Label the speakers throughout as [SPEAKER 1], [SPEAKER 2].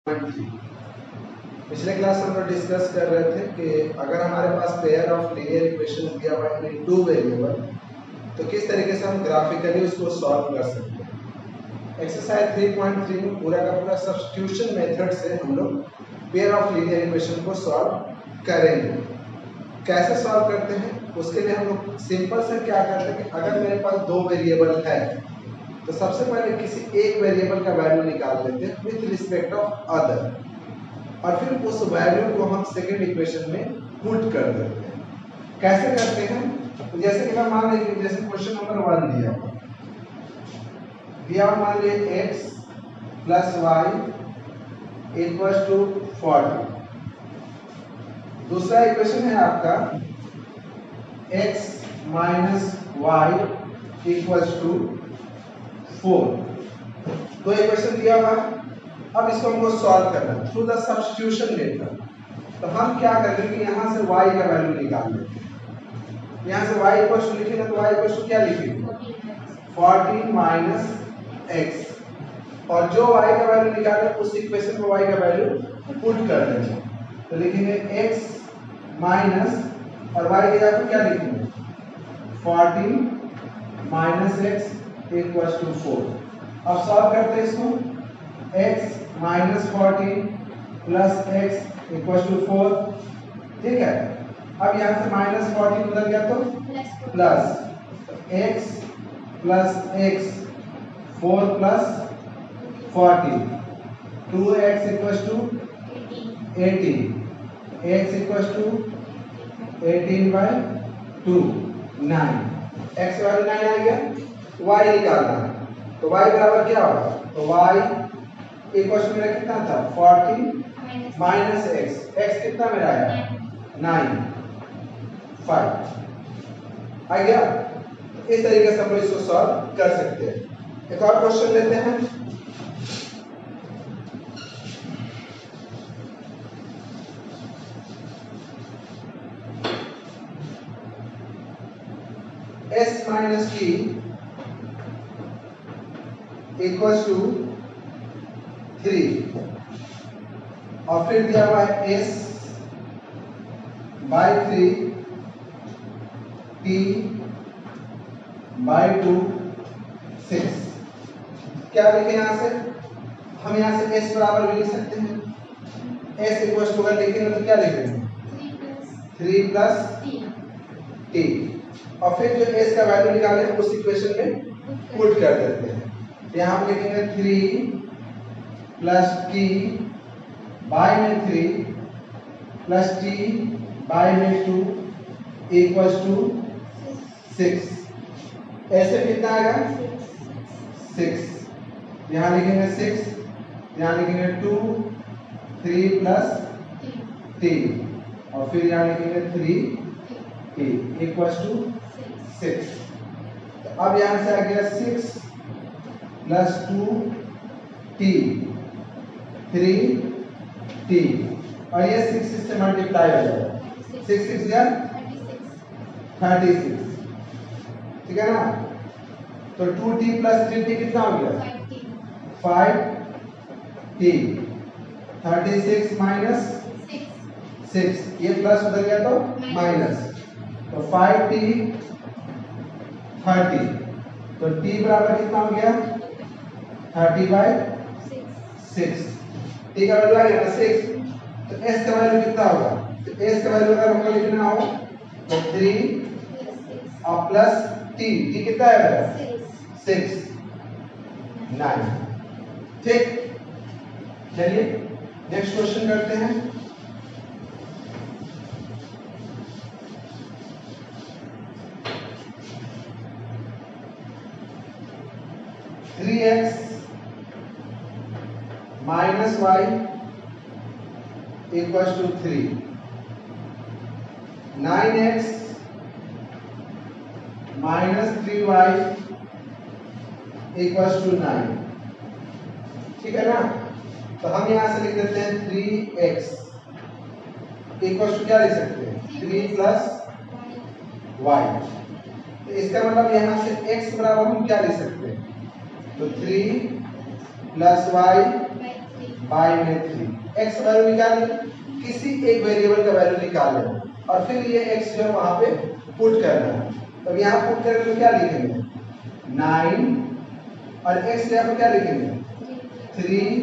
[SPEAKER 1] पिछले क्लास में हम लोग डिस्कस कर रहे थे कि अगर हमारे पास पेयर ऑफ लीनियर इक्वेशन दिया हुआ है इन टू वेरिएबल तो किस तरीके से हम ग्राफिकली उसको सॉल्व कर सकते हैं। एक्सरसाइज 3.3 में पूरा का पूरा सब्स्टिट्यूशन मेथड से हम लोग पेयर ऑफ लीनियर इक्वेशन को सॉल्व करेंगे। कैसे सॉल्व करते हैं उसके लिए हम लोग सिंपल से क्या करते हैं कि अगर मेरे पास दो वेरिएबल है तो सबसे पहले किसी एक वेरिएबल का वैल्यू निकाल लेते हैं विथ रिस्पेक्ट ऑफ अदर और फिर उस वैल्यू को हम सेकंड इक्वेशन में पुट कर देते हैं। कैसे करते हैं तो जैसे कि मैं मान लीजिए जैसे क्वेश्चन नंबर 1 दिया मान लीजिए x plus y equals to 40। दूसरा इक्वेशन है आपका x minus y equals to 4। तो इक्वेशन दिया हुआ, अब इसको हमको सॉल्व करना है थ्रू द सब्स्टिट्यूशन मेथड। तो हम क्या करेंगे कि यहाँ से y का वैल्यू निकाल लेते हैं। यहाँ से y इक्वल टू लिखेंगे तो y इक्वल टू क्या लिखेंगे 14 माइनस x और जो y का वैल्यू निकाले उस इक्वेशन में y का वैल्यू पुट कर देंगे। तो लिखेंगे x माइनस और y की जगह क्या लिखेंगे 14 माइनस x इक्वल टू 4। अब सॉल्व करते हैं इसको x minus 14 plus x equal to 4। ठीक है, अब यहाँ से माइनस 14 उधर गया तो plus x plus x 4 plus 14 2x equal to 18 x equal to 18/2 9 x value 9 आ गया। y निकालना है तो y बराबर क्या होगा तो y इक्वल टू मेरा कितना था 14 माइनस x कितना मेरा आया 9 5 आ गया। इस तरीके से हम लोग इसको सॉल्व कर सकते हैं। एक और क्वेश्चन लेते हैं। s minus t equal to 3 और फिर दिया हुआ है s बाई 3 t बाई 2 6। क्या लिखे यहाँ से हम यहाँ से s बराबर भी लिख सकते हैं। s इक्वल टू अगर लिखेंगे तो क्या लिखेंगे 3 प्लस t और फिर जो s का वैल्यू निकाले उस इक्वेशन में पुट कर देते हैं। यहाँ हम लिखेंगे 3 प्लस t बाई में 3 प्लस t बाई में 2 इक्वल टू 6। ऐसे कितना आएगा 6। यहाँ लिखेंगे 6, यहाँ लिखेंगे 2 3 प्लस t और फिर यहाँ लिखेंगे 3 t इक्वल टू 6। तो अब यहाँ से आ गया 6 प्लस 2 t 3 t और ये 6 से मल्टीप्लाई हो जाएगा 6 6 या 36। ठीक है ना। तो 2t प्लस 3t कितना हो गया 5t 36 माइनस 6 ये प्लस उधर गया तो माइनस तो 5t 30 तो t बराबर कितना हो गया 30/6। t का वैल्यू आ गया 6 तो s का वैल्यू कितना होगा तो s का वैल्यू अगर हमको लिखना हो तो 3 और प्लस t कितना है 6 9। ठीक, चलिए नेक्स्ट क्वेश्चन करते हैं। x minus y equal to 3 9x minus 3y equal to 9। ठीक है ना। तो हम यहां से लिख देते हैं 3x इक्वल टू क्या लिख सकते हैं 3 प्लस y। तो इसका मतलब यहां से x बराबर हम क्या लिख सकते हैं तो 3 प्लस y y में 3। x वैल्यू निकालिए, किसी एक वेरिएबल का वैल्यू निकाल लेना और फिर ये x जो है वहां पे पुट करना है। तो यहाँ पुट करेंगे तो क्या लिखेंगे 9 और x यहाँ पे क्या लिखेंगे 3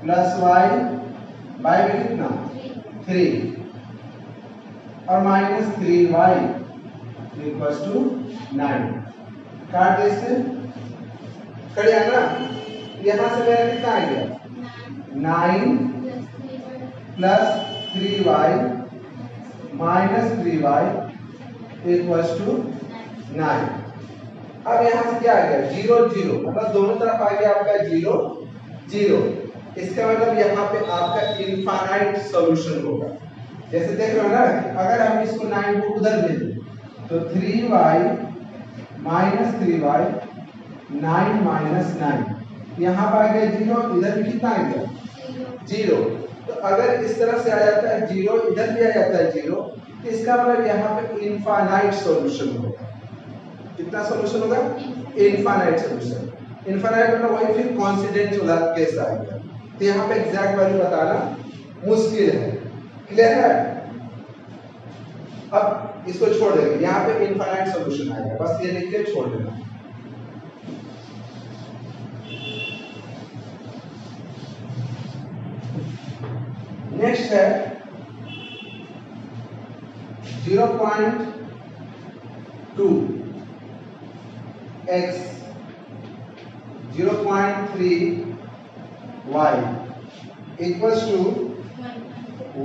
[SPEAKER 1] प्लस y में कितना 3 और माइनस 3y इक्वल्स टू 9। काट दे इससे, कट गया ना। यहाँ से मेरा कितना आ गया 9 plus 3y minus 3y equals to 9। अब यहाँ से क्या आ गया 0 0, मतलब दोनों तरफ आ गया आपका 0 0। इसका मतलब यहाँ पे आपका इनफाइनाइट सॉल्यूशन होगा। जैसे देख रहे हो ना, अगर हम इसको 9 को उधर भेजें तो 3y माइनस 3y 9 माइनस 9, यहाँ पर आ गया 0, इधर भी कितना आ गया 0। तो अगर इस तरफ से आ जाता है 0, इधर भी आ जाता है 0, तो इसका मतलब यहाँ पे इनफाइनाइट सॉल्यूशन होगा। कितना सॉल्यूशन होगा इनफाइनाइट सॉल्यूशन। इनफाइनाइट मतलब वही फिर कॉन्स्टेंट वाला केस आएगा। तो यहाँ पे एग्जैक्ट वैल्यू बताना मुश्किल है। क्लियर है? अब इसको छोड़ देंगे, यहाँ पे इनफाइनाइट सॉल्यूशन आएगा, बस ये लिख के छोड़ देना। नेक्स्ट है 0.2 x 0.3 y इक्वल्स टू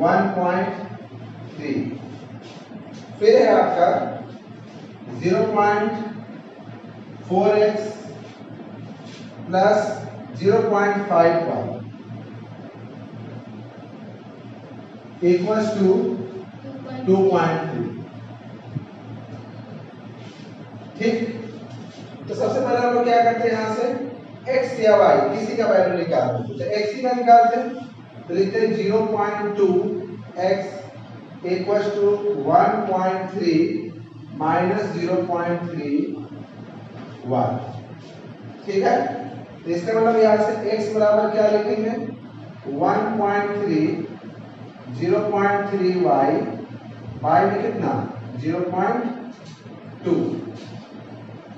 [SPEAKER 1] 1.3। फिर है आपका 0.4x plus 0.5y equals to 2.3। ठीक, तो सबसे पहले हम लोग क्या करते हैं, यहाँ से x या y किसी का वैल्यू निकालते हैं। तो x ही का निकालते हैं, तो लिखते हैं 0.2x equals to 1.3 minus 0.3y। ठीक है, तो इसका मतलब यहाँ से x बराबर क्या लिखेंगे 1.3 0.3y y में कितना 0.2।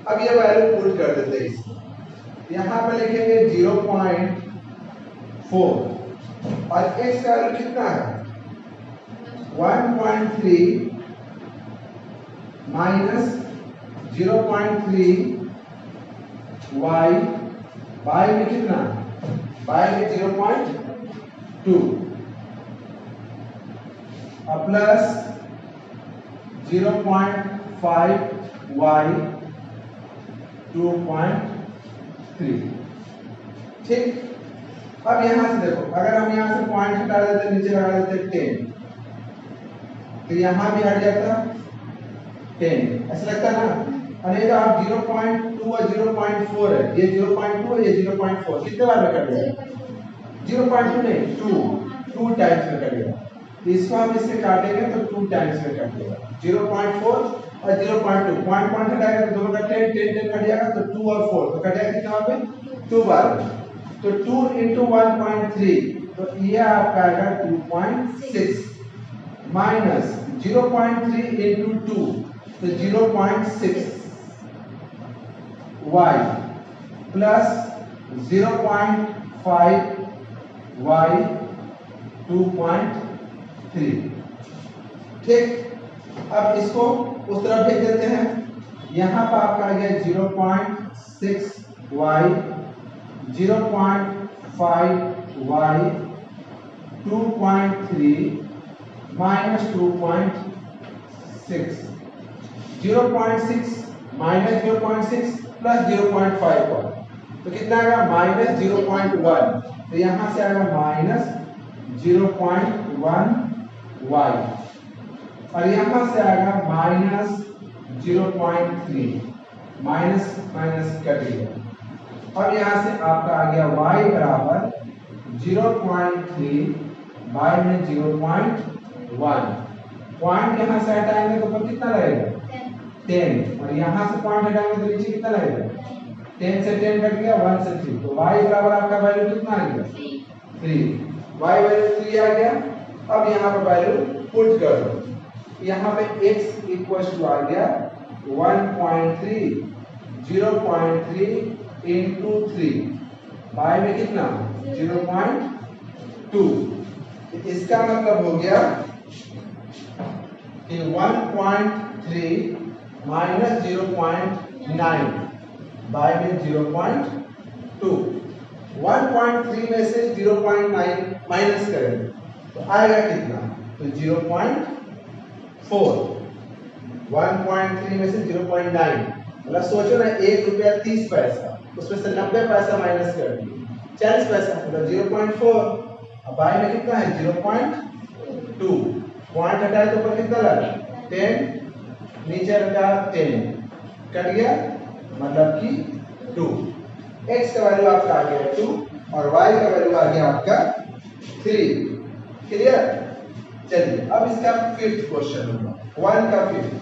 [SPEAKER 1] अब ये वैल्यू पुट कर देते हैं इसको, यहाँ पे लिखेंगे 0.4 और x का वैल्यू कितना है 1.3 माइनस 0.3 y में कितना y में 0.2 प्लस 0.5y 2.3। ठीक, अब यहां से देखो, अगर हम यहां से पॉइंट हटा देते नीचे लगा देते 10, तो यहां भी हट जाता 10, ऐसा लगता है ना। और ये जो आप 0.2 और 0.4 है, ये 0.2 है ये 0.4, कितने बार में कट जाएगा 0.2 नहीं 2 टाइम्स में कटेगा। इसको हम इससे काटेंगे तो 2 टाइम्स में कटेगा 0.4 और 0.2 पॉइंट हटाएगा तो दोनों का 10 कट जाएगा, तो 2 और 4 तो कटेगा कितना पे 2 बार। तो 2 into 1.3 तो ये आपका आएगा 2.6 माइनस 0.3 into 2 तो 0.6 y प्लस 0.5 y 2.3। ठीक, अब इसको उस तरफ भेज देते हैं। यहाँ पर आपका आ गया 0.6 y 0.5 y 2.3 minus 2.6 0.6 minus 0.6 plus 0.5 तो कितना आएगा माइनस 0.1। तो यहाँ से आएगा माइनस 0.1 y और यहाँ से आएगा माइनस 0.3, माइनस माइनस कटेगा। अब यहाँ से आपका आ गया y बराबर 0.3 y में 0.1। पॉइंट यहाँ से हटाएंगे तो कितना लगेगा 10 और यहाँ से पॉइंट हटाएंगे तो नीचे कितना लगेगा 10 से 10 कट गया 1 से 3, तो y बराबर आपका वैल्यू कितना आ गया 3, y वैल्यू 3 आ गया। अब यहाँ पर वैल्यू पुट कर दो। यहाँ पे x इक्वल टू आ गया 1.3, 0.3 इंटू 3, y में कितना 0.2। इसका मतलब हो गया कि 1.3 माइनस 0.9, बाय में 0.2। 1.3 में से 0.9 माइनस करें तो आएगा कितना, तो 0.4। 1.3 में से 0.9 मतलब सोचो ना, 1 रुपया 30 पैसा, उसमें से 90 पैसा माइनस कर दिए, 40 पैसा मतलब 0.4। अब बाय में कितना है 0.2, पॉइंट हटाए तो ऊपर कितना लगा 10, नीचे रखा 10, कट गया मतलब कि 2। x का वैल्यू आपका आ गया 2 और y का वैल्यू आ गया आपका 3। क्लियर। चलिए अब इसका फिफ्थ क्वेश्चन होगा, 1 का fifth.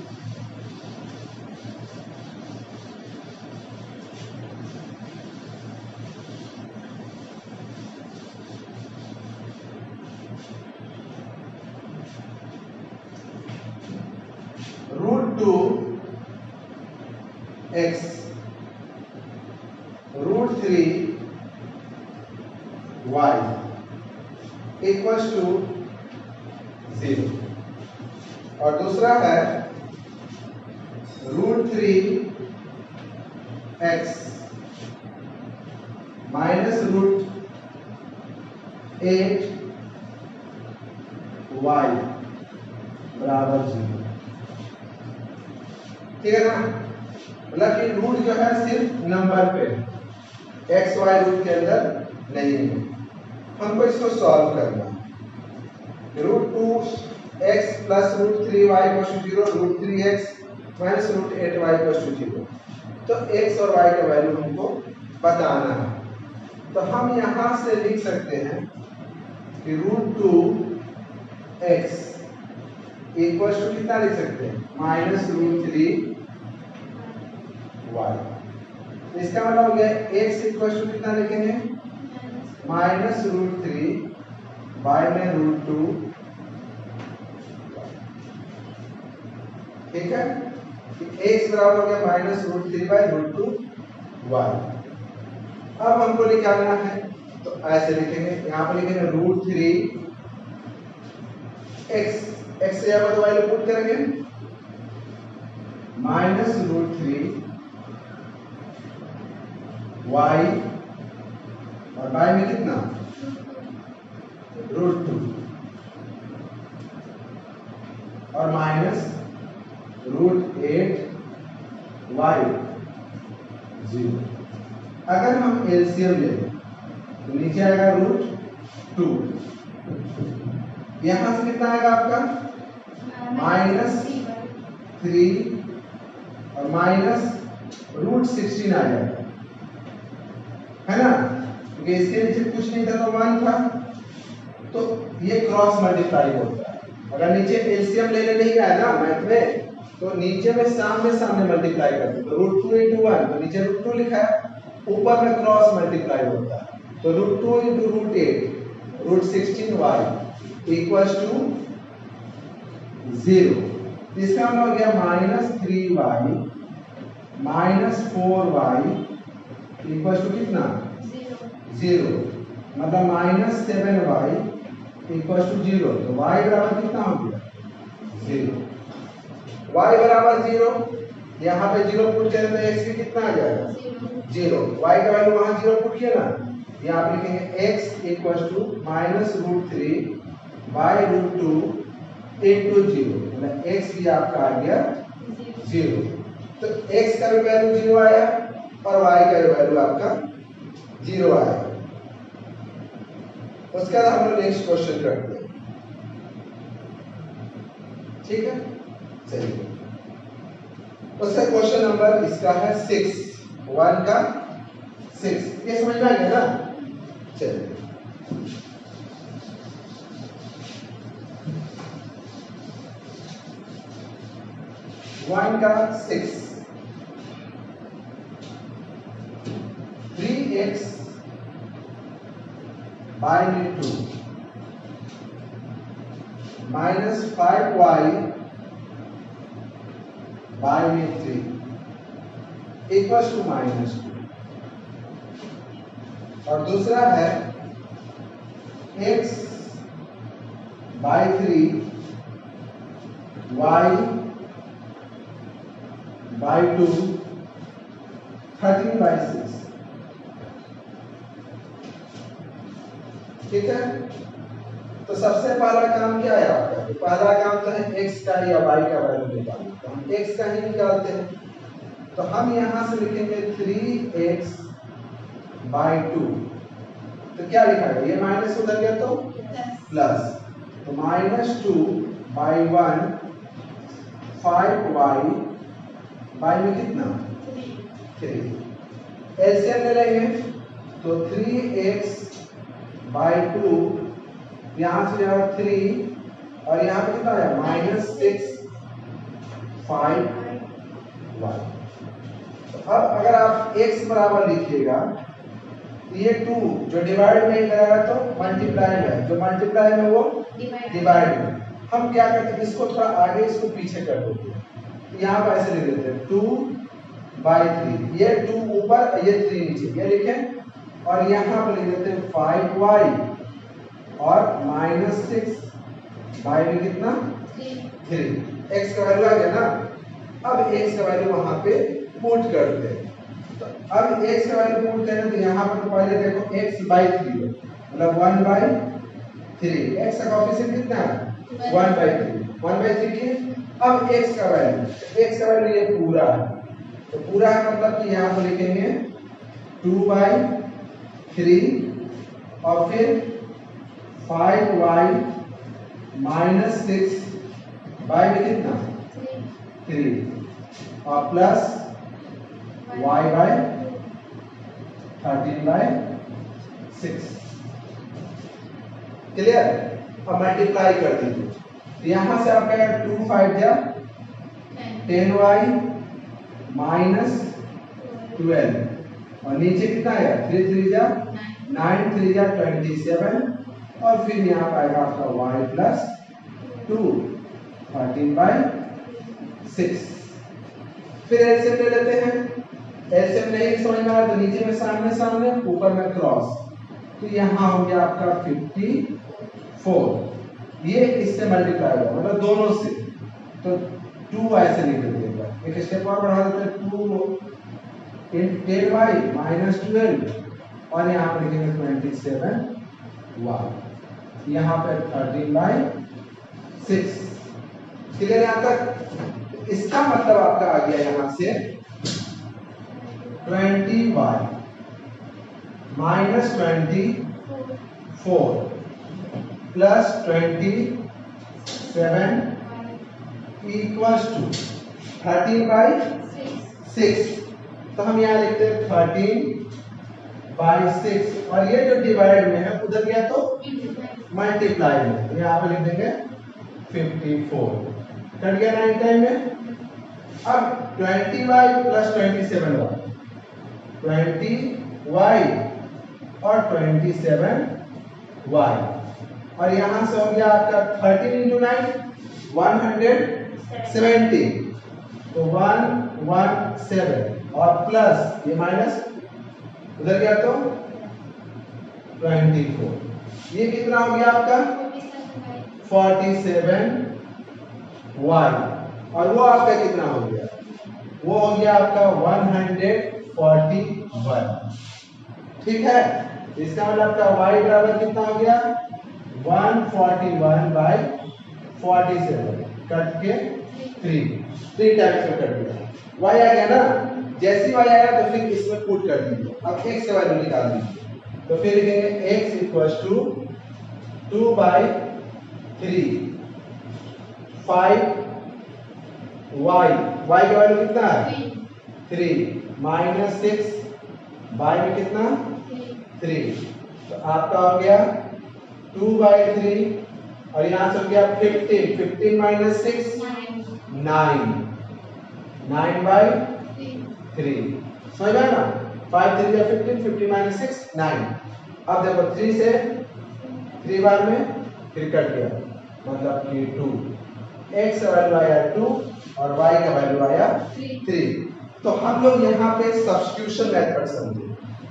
[SPEAKER 1] √2 x √3 y equals to 0। और दूसरा है √3 x माइनस √8 y बराबर 0। ठीक है ना, मतलब कि रूट जो है सिर्फ नंबर पे, एक्स वाई रूट के अंदर नहीं है। हमको इसको सॉल्व करना है। √2x plus √3y equal to 0, √3x minus √8y equal to 0। तो x और y का वैल्यू हमको बताना है। तो हम यहां से लिख सकते हैं कि √2x इक्वल टू कितना लिख सकते हैं, माइनस √3y। इसका मतलब हो गया x इक्वल टू कितना लिखेंगे, माइनस √3 y में √2। ठीक है, x बराबर हो गया माइनस √3 बाय √2y। अब हमको निकालना है तो ऐसे लिखेंगे, यहाँ पर लिखेंगे √3 x से यहाँ पर वैल्यू पुट करेंगे, माइनस √3 y और y में कितना √2 और माइनस √8 y 0। अगर हम एलसीएम ले तो नीचे आएगा √2, यहां से कितना आएगा आपका माइनस 3 और माइनस √16 आ जाएगा, है ना, क्योंकि इसके नीचे कुछ नहीं था तो 1 था, तो ये क्रॉस मल्टीप्लाई होता है। अगर नीचे एलसीएम लेने नहीं गया ना मैथ में, तो नीचे में सामने मल्टीप्लाई करते, तो √2 × 1 तो नीचे √2 लिखा है, ऊपर में क्रॉस मल्टीप्लाई होता है, तो √2 × √8 √16y इक्वल्स टू 0। इसका मतलब हो गया minus 3y minus 4y equals to कितना 0, मतलब माइनस 7y इक्वल्स टू 0। तो y बराबर कितना हो गया 0। y बराबर 0, यहाँ पे 0 पुट करें तो x भी कितना आ जाएगा 0। y का वैल्यू वहां 0 पुट किया ना, यहाँ पे लिखेंगे x equals to minus √3 by √2 into 0, मतलब x भी आपका आ गया 0। तो x का भी वैल्यू 0 आया और y का भी वैल्यू आपका 0 आया। उसके बाद हम लोग नेक्स्ट क्वेश्चन करते हैं। ठीक है, चलिए उसका क्वेश्चन नंबर इसका है 6, 1 का 6। ये समझ में आ गया ना। चलिए वन का 6, 3x बाई में 2 माइनस 5y बाई में 3 इक्वल्स टू -2। और दूसरा है x बाई 3 y बाई 2 13/6। ठीक है, तो सबसे पहला काम क्या है आपका? तो पहला काम तो है x का या y का वैल्यू निकालना। तो हम x का ही निकालते हैं। तो हम यहां से लिखेंगे 3x बाई 2। तो क्या लिखा है? ये माइनस उधर गया तो प्लस, तो -2 बाई 1 5y बाई में कितना 3। एलसीएम ले लेंगे तो 3x बाई 2 यहां से जाएगा 3 और यहां पे कितना आया -6 5y। तो अब अगर आप x बराबर लिखिएगा तो ये 2 जो डिवाइड में करेगा तो मल्टीप्लाई में, जो मल्टीप्लाई में वो डिवाइड में। हम क्या करते हैं, इसको थोड़ा आगे इसको पीछे कर देते हैं। तो यहाँ पर ऐसे लिख देते हैं 2/3, ये 2 ऊपर ये 3 नीचे, ये लिखें और यहाँ पर लिख देते हैं 5y और -6 बाई में कितना 3। x का वैल्यू आ गया ना। अब x का वैल्यू वहां पे पुट करते हैं। तो अब x का वैल्यू पुट करें तो यहाँ पर पहले देखो x/3 मतलब 1/3। x का कोएफिशिएंट कितना है 1/3, 1/3 की। अब x का वैल्यू ये पूरा है, तो पूरा है मतलब कि यहाँ पर लिखेंगे 2/3 और फिर 5y -6 बाई में कितना 3 और प्लस y बाई 13/6। क्लियर? अब मल्टीप्लाई कर दीजिए। तो यहां से आपका 2 5 जा 10y -12 और नीचे कितना है 3 3 जा 9 3 जा 27 और फिर यहाँ पाएगा आपका y प्लस 2 13/6। फिर एलसीएम ले लेते हैं। एलसीएम नहीं समझ में आया तो नीचे में सामने सामने ऊपर में क्रॉस, तो यहाँ हो गया आपका 54। ये इससे मल्टीप्लाई होगा मतलब दोनों से, तो 2 ऐसे लिख देते हैं। एक स्टेप और बढ़ा देते हैं 2 इन 10y -12 और यहाँ पर लिखेंगे 27y, यहाँ पे 13/6। क्लियर यहाँ तक? इसका मतलब आपका आ गया यहाँ से 20y -24 प्लस 27 इक्वल्स टू 13/6। तो हम यहाँ लिखते हैं 13/6 और ये जो डिवाइड में है उधर गया तो मल्टीप्लाई में, तो यहाँ पे लिख देंगे 54। कट गया 9 टाइम में। अब 20y प्लस 27y, 20y और 27y और यहां से हो गया आपका 13 × 9 170, तो 117 और प्लस ये माइनस उधर गया तो 24। ये कितना हो गया आपका 47y और वो आपका कितना हो गया, वो हो गया आपका 141। ठीक है, इसका मतलब आपका y बराबर कितना हो गया 141/47 कट के 3 टाइम्स में कट गया। y आ गया ना, जैसी y आया तो फिर इसमें पुट कर दीजिए। अब x का वैल्यू निकाल दीजिए, तो फिर लिखेंगे x = 2/3 5y, y का वैल्यू कितना है 3 -6 बाई में कितना 3, तो आपका हो गया 2/3 और यहां से हो गया 15 -6 9 9/3। समझ में ना, 5 3 15 15 -6 9। अब देखो 3 से 3 बार में फिर कट गया, मतलब कि 2, x का वैल्यू आया 2 और y का वैल्यू आया 3। तो हम लोग यहाँ पे सब्स्टिट्यूशन मेथड समझे।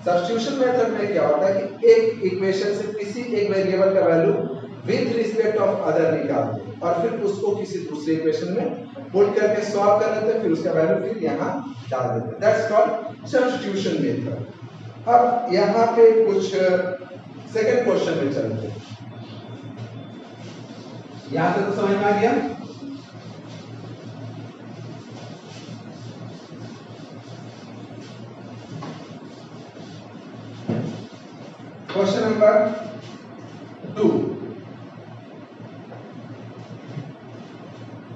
[SPEAKER 1] सब्स्टिट्यूशन मेथड में क्या होता है कि एक इक्वेशन से किसी एक वेरिएबल का value with respect of other निकालते हैं और फिर उसको किसी दूसरे इक्वेशन में पुट करके सॉल्व कर लेते हैं, फिर उसका वैल्यू फिर यहाँ डाल देते हैं। That's called substitution method. अब यहाँ पे कुछ सेकंड क्वेश्चन में चलते हैं। यहाँ से तो समझ में आ गया। क्वेश्चन नंबर 2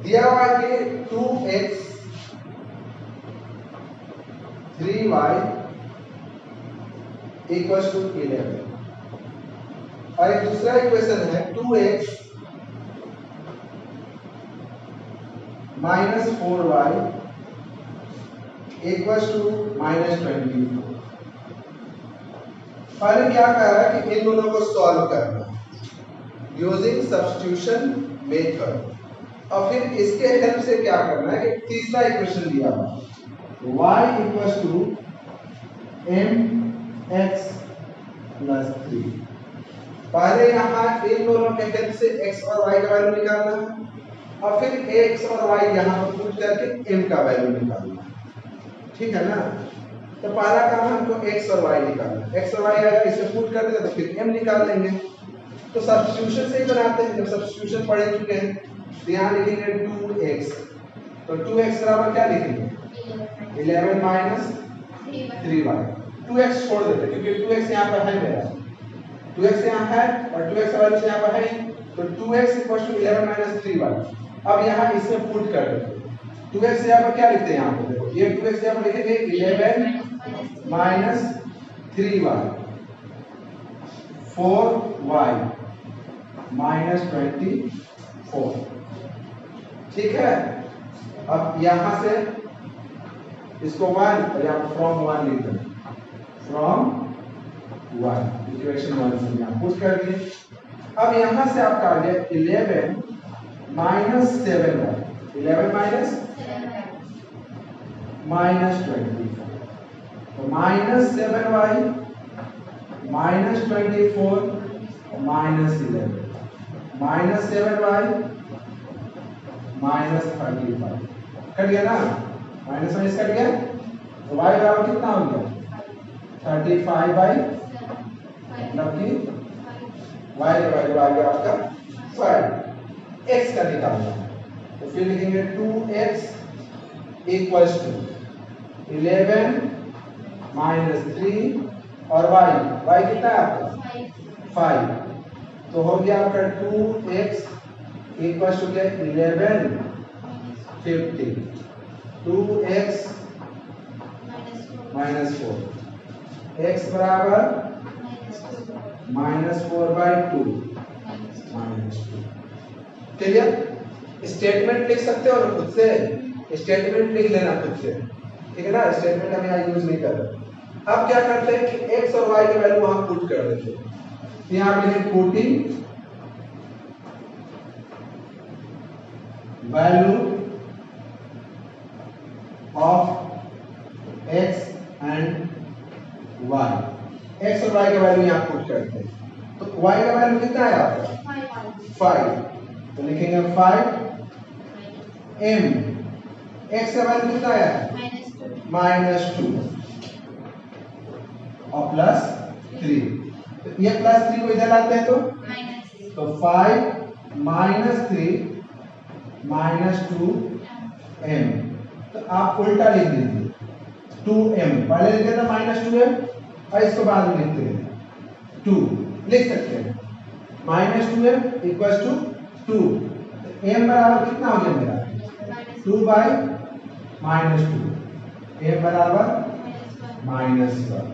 [SPEAKER 1] दिया हुआ कि 2x 3y इक्वल टू 11 और एक दूसरा इक्वेशन है 2x minus 4y equal to minus 24। पहले क्या कर रहा है कि इन दोनों को सॉल्व करना यूजिंग सब्स्टिट्यूशन मेथड और फिर इसके हेल्प से क्या करना है कि तीसरा इक्वेशन दिया हुआ y equal to mx plus 3। पहले यहाँ इन दोनों के हेल्प से x और y का वैल्यू निकालना है और फिर x और y यहाँ पर पुट करके m का वैल्यू निकालना है। ठीक है ना। तो पहला काम हमको x और y निकालना है। x और y आएगा इसे पुट कर देंगे तो फिर m निकाल लेंगे। तो सब्स्टिट्यूशन से ही बनाते हैं। जब सब्स्टिट्यूशन पढ़ चुके हैं तो यहाँ लिखेंगे 2x, तो 2x बराबर क्या लिखेंगे 11 माइनस 3y। 2x छोड़ देते क्योंकि 2x यहाँ पर है मेरा, 2x यहाँ है और 2x का वैल्यू यहाँ पर है, तो 2x equal to 11 minus 3y। अब यहाँ इसमें पुट कर देते 2x यहाँ पर क्या लिखते हैं, यहाँ पर देखो ये 2x यहाँ पर लिखेंगे 11 माइनस 3y 4y माइनस 24। ठीक है। अब यहां से इसको 1 और यहाँ फ्रॉम 1 लिख दें, फ्रॉम 1 इक्वेशन 1 से यहाँ पुट कर दिए। अब यहां से आपका आ गया 11 माइनस 7y, 11 माइनस 24, तो minus 7y minus 24 minus 11 minus 7y minus 35। Cut गया ना, माइनस माइनस कट गया तो y बराबर कितना हो गया 35 बाई मतलब कि y का वैल्यू आ गया आपका 5। x का निकालना है तो फिर लिखेंगे 2x इक्वल्स टू 11 माइनस 3 और y कितना है आपका 5। तो हो गया आपका 2x इक्वल टू क्या 11 50, 2x माइनस 4, x बराबर माइनस 4/2 माइनस 2। क्लियर। स्टेटमेंट लिख सकते हो ना खुद से, स्टेटमेंट लिख लेना खुद से, ठीक है ना। स्टेटमेंट हम यहाँ यूज नहीं कर रहे। अब क्या करते हैं कि x और y के वैल्यू वहां पुट कर देते हैं। यहाँ पे लिखें putting value of x and y, x और y का वैल्यू यहाँ पुट करते हैं। तो y का वैल्यू कितना है आपका 5, तो लिखेंगे 5 m, x का वैल्यू कितना है -2 और प्लस 3, तो ये प्लस 3 को इधर लाते हैं तो 5 माइनस 3 माइनस 2m, तो आप उल्टा लिख दीजिए 2m, पहले लिखे थे -2m और इसको बाद में लिखते हैं 2 लिख सकते हैं -2m इक्वल टू 2, m बराबर कितना हो गया मेरा 2 बाई -2, m बराबर -1।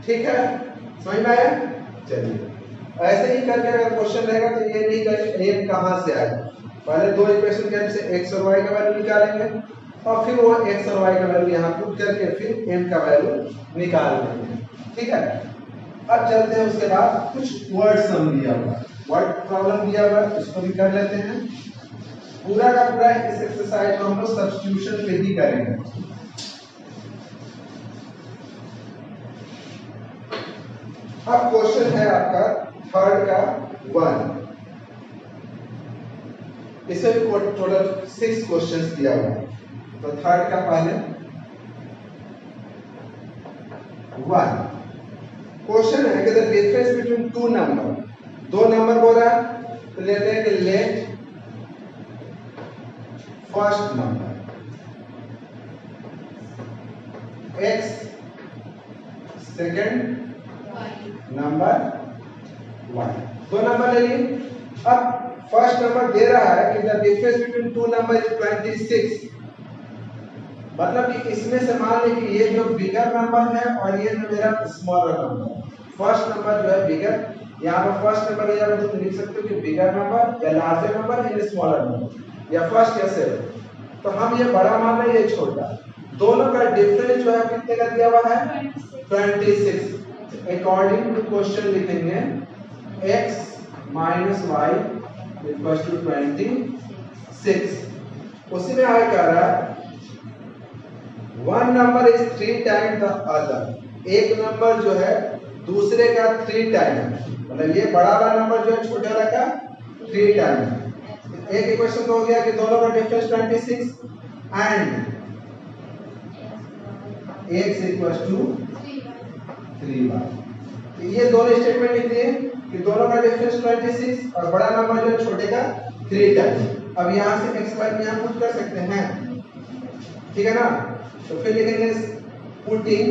[SPEAKER 1] ठीक है, समझ में आया। चलिए ऐसे ही करके अगर क्वेश्चन रहेगा तो ये नहीं करेंगे m कहां से आएगा, पहले दो इक्वेशन के हेल्प से x और y का वैल्यू निकालेंगे और फिर वो x और y का वैल्यू यहां पुट करके फिर m का वैल्यू निकाल लेंगे। ठीक है। अब चलते हैं उसके बाद कुछ वर्ड सम दिया हुआ है, वर्ड प्रॉब्लम दिया हुआ है, इसको भी कर लेते हैं। पूरा का पूरा इस एक्सरसाइज को हम लोग सब्स्टिट्यूशन पे ही करेंगे। अब क्वेश्चन है आपका थर्ड का 1, इसमें भी टोटल 6 क्वेश्चंस दिया हुआ है। तो थर्ड का पहले 1 क्वेश्चन है कि the difference between two number, दो नंबर बोल रहा है, तो लेते हैं कि let first number x, second number y, दो नंबर ले लिए। अब फर्स्ट नंबर दे रहा है कि the difference between two number is 26, मतलब कि इसमें से मान लें कि ये जो बिगर नंबर है और ये जो मेरा स्मॉलर नंबर है, फर्स्ट नंबर जो है बिगर, यहाँ पर फर्स्ट नंबर है, तो तुम लिख सकते हो कि बिगर नंबर या larger number and smaller number, या फर्स्ट या सेकंड। तो हम ये बड़ा मान रहे हैं, ये छोटा, दोनों का डिफरेंस जो है कितने का दिया हुआ है 26। अकॉर्डिंग टू क्वेश्चन लिखेंगे x minus y equal to 26। उसी में आगे कह रहा है one number is 3 time the other, एक नंबर जो है दूसरे का 3 टाइम, मतलब ये बड़ा वाला नंबर जो है छोटे वाला का 3 टाइम। एक इक्वेशन तो हो गया कि दोनों का difference 26 and x equal to 3y। ये दोनों स्टेटमेंट लिख दिए कि दोनों का डिफरेंस 26 और बड़ा नंबर जो है छोटे का 3 टाइम। अब यहाँ से x y यहाँ पुट कर सकते हैं, ठीक है ना। तो फिर लिखेंगे putting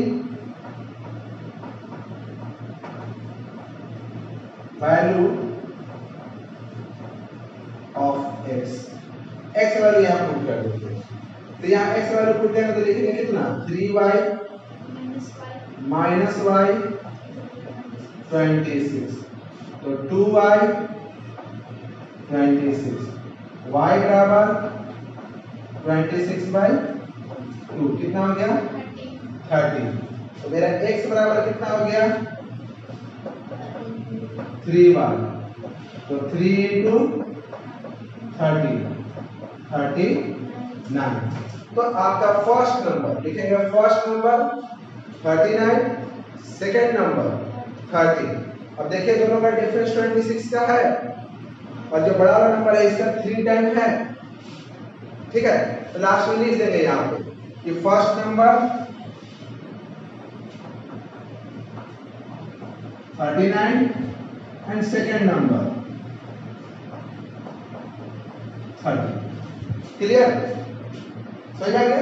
[SPEAKER 1] value of x value यहाँ पुट कर देते हैं। तो यहाँ x वैल्यू पुट करेंगे तो लिखेंगे कितना 3y माइनस y 26, तो 2y 26, y बराबर 26/2 कितना हो गया 30। तो मेरा x बराबर कितना हो गया 3y, तो 3 into 30 39। तो आपका फर्स्ट नंबर लिखेंगे, फर्स्ट नंबर 39, सेकेंड नंबर 30। अब देखिए दोनों का डिफरेंस 26 का है और जो बड़ा वाला नंबर है इसका 3 टाइम है, ठीक है। तो लास्ट में लिख देंगे यहाँ पे कि first number 39 and second number 30। Clear, समझ आ गया।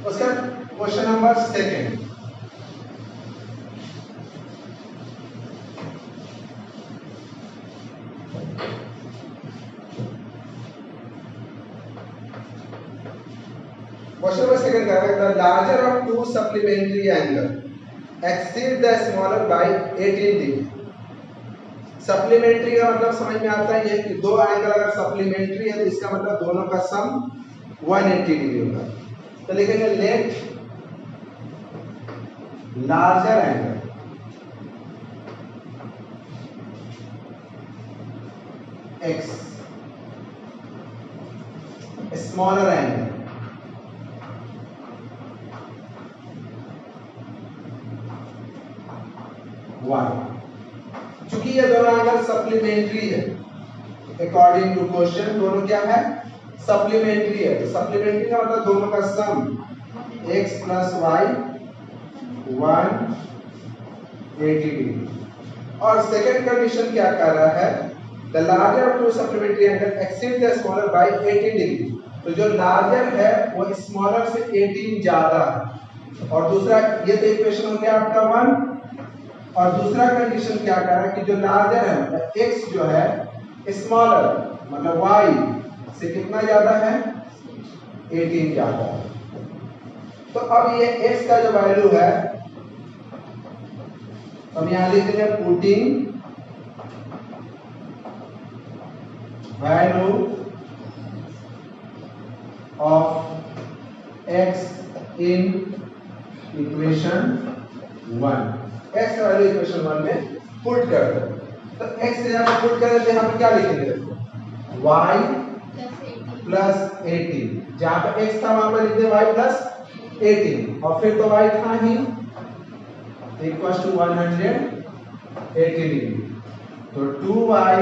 [SPEAKER 1] उसका question number second, question number second क्या है, the larger of to supplementary angle exceed the smaller by 18 degree. Supplementary का मतलब समझ में आता है ये कि दो एंगल अगर सप्लीमेंट्री है तो इसका मतलब दोनों का सम 180 डिग्री होगा। तो लिखेंगे let larger angle x smaller angle y। चूंकि ये दोनों एंगल सप्लीमेंट्री है, अकॉर्डिंग टू क्वेश्चन दोनों क्या है सप्लीमेंट्री है। तो सप्लीमेंट्री का मतलब दोनों का सम x प्लस y 180 डिग्री। और सेकंड कंडीशन क्या कर रहा है, the larger of to supplementary angle exceed the smaller by 18 degree. तो जो लार्जर है वो स्मॉलर से 18 ज्यादा है। और दूसरा ये तो इक्वेशन हो गया आपका 1, और दूसरा कंडीशन क्या कर रहा है कि जो लार्जर है मतलब x जो है स्मॉलर मतलब y से कितना ज्यादा है 18 ज्यादा है। तो अब ये x का जो वैल्यू है हम यहां लिख देंगे putting value of x in equation 1। x value equation 1 में पुट कर दो। तो x से यहाँ पुट कर देते हैं, हम क्या लिखेंगे देखो y प्लस 18, जहां पे x था वहां पर लिख दे y प्लस 18 और फिर तो y था ही इक्वल टू 180 डिग्री। तो 2y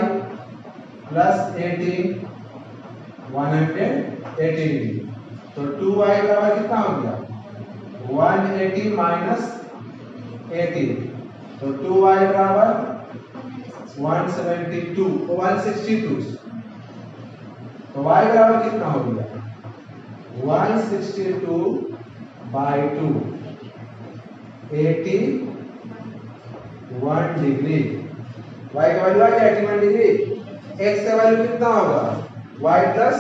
[SPEAKER 1] प्लस 18 180 डिग्री। तो 2y बराबर कितना हो गया 180 माइनस 18, तो 2y बराबर 162 162। तो y बराबर कितना हो गया 162 बाई 2 81 डिग्री। y का वैल्यू आ गया 81 डिग्री। x का वैल्यू कितना होगा y प्लस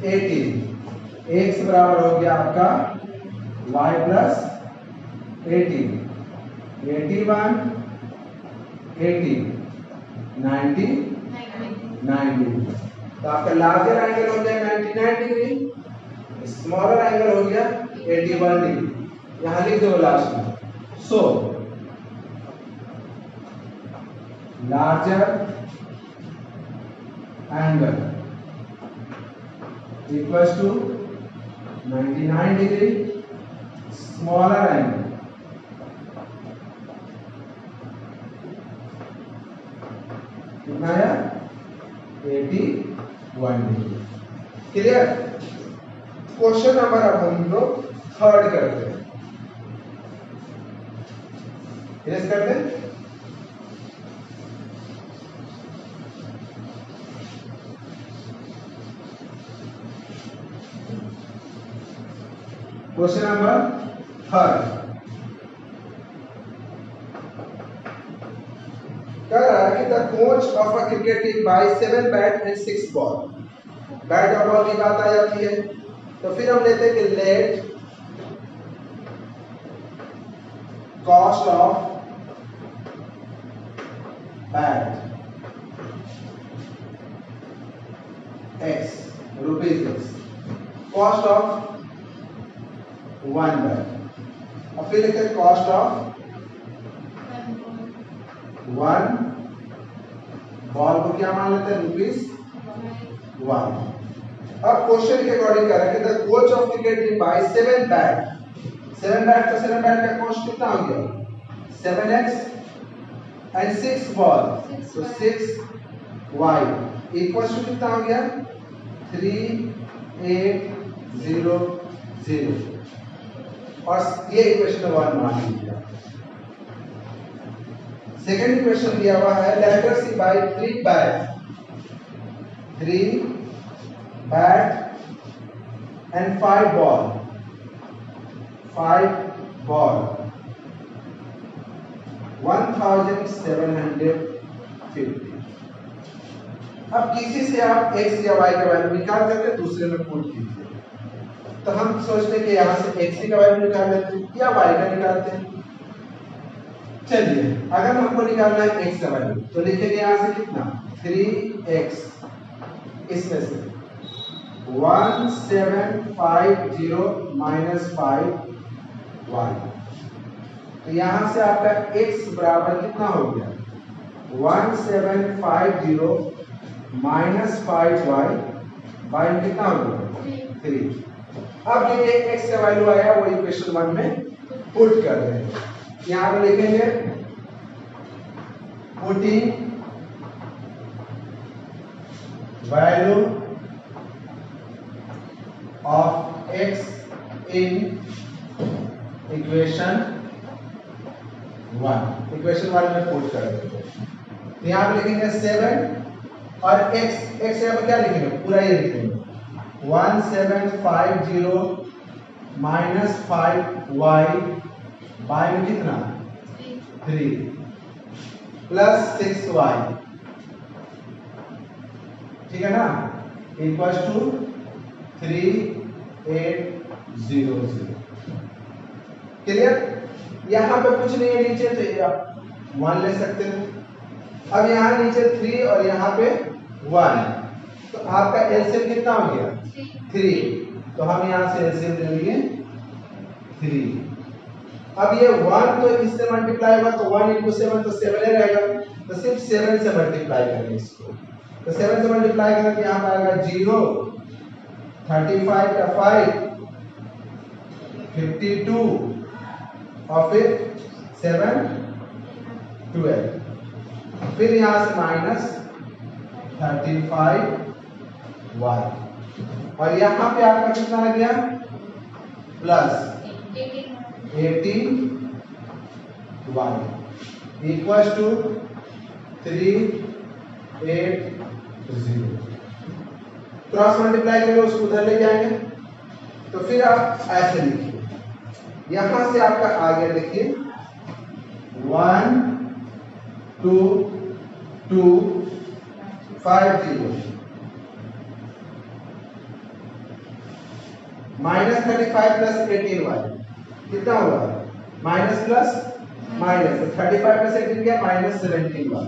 [SPEAKER 1] 18, x बराबर हो गया आपका y प्लस 18, 81 80 90 90। तो आपका लार्जर एंगल हो गया 99 डिग्री, स्मॉलर एंगल हो गया 81 डिग्री। यहां लिख दो लास्ट में। So larger angle equals to 99 degree, smaller angle कितना है 81 डिग्री। क्लियर। क्वेश्चन नंबर अब हम लोग थर्ड करते हैं। यस करते हैं। क्वेश्चन नंबर थर्ड कह रहा है कि the coach of a cricket team buy 7 bat and 6 ball. Bat और बॉल की बात आ जाती है तो फिर हम लेते हैं कि let cost of bat x rupees x, cost of 1 bat और फिर लेते हैं कॉस्ट ऑफ 1 बॉल को क्या मान लेते हैं ₹1। अब क्वेश्चन के अकॉर्डिंग कर रहे हैं कि the coach of cricket team buy 7 bat. 7 bat तो 7 बैट का कॉस्ट कितना हो गया 7x एंड 6 बॉल तो 6y इक्वल्स टू कितना हो गया 3800 और ये इक्वेशन 1 मान लीजिए। सेकंड इक्वेशन दिया हुआ है later she buy 3 bat and 5 ball 1750। अब किसी से आप x या y का वैल्यू निकाल करके दूसरे में पुट कीजिए। तो हम सोचते हैं कि यहाँ से x का वैल्यू निकाल लेते हैं या y का निकालते हैं। चलिए अगर हमको निकालना है x का वैल्यू तो लिखेंगे यहाँ से कितना 3x, इसमें से 1750 माइनस 5y। तो यहां से आपका x बराबर कितना हो गया 1750 माइनस 5y बाई कितना हो गया 3। अब ये x का वैल्यू आया वो इक्वेशन 1 में पुट कर रहे हैं। यहां पे लिखेंगे putting value of x in equation 1। Equation 1 में पुट कर देते हैं। तो यहाँ पे लिखेंगे 7 और x यहाँ पे क्या लिखेंगे पूरा ये लिखेंगे 1750 माइनस 5y बाई में कितना 3 प्लस 6y, ठीक है ना, इक्वल टू 3800। क्लियर। यहां पे कुछ नहीं है नीचे तो आप 1 ले सकते हैं। अब यहाँ नीचे 3 और यहाँ पे 1 तो आपका एलसीएम कितना हो गया 3। तो हम यहाँ से एलसीएम ले लिए 3। अब ये 1 तो इससे मल्टीप्लाई होगा तो 1 into 7 तो 7 ही रहेगा, तो सिर्फ 7 से मल्टीप्लाई करेंगे इसको। तो 7 से मल्टीप्लाई करें तो यहाँ पर आएगा 0, 35 का 5, 52 और फिर 7, 12, फिर यहाँ से माइनस 35 y, और यहाँ पे आपका कितना आ गया plus 18 y equal to 380। Cross multiply करेंगे उसको उधर ले जाएंगे, तो फिर आप ऐसे लिखिए, यहां से आपका आ गया देखिए 1 2 2 5 0 माइनस 35 प्लस 18y कितना होगा माइनस प्लस माइनस, तो 35 प्लस 18 क्या minus 17y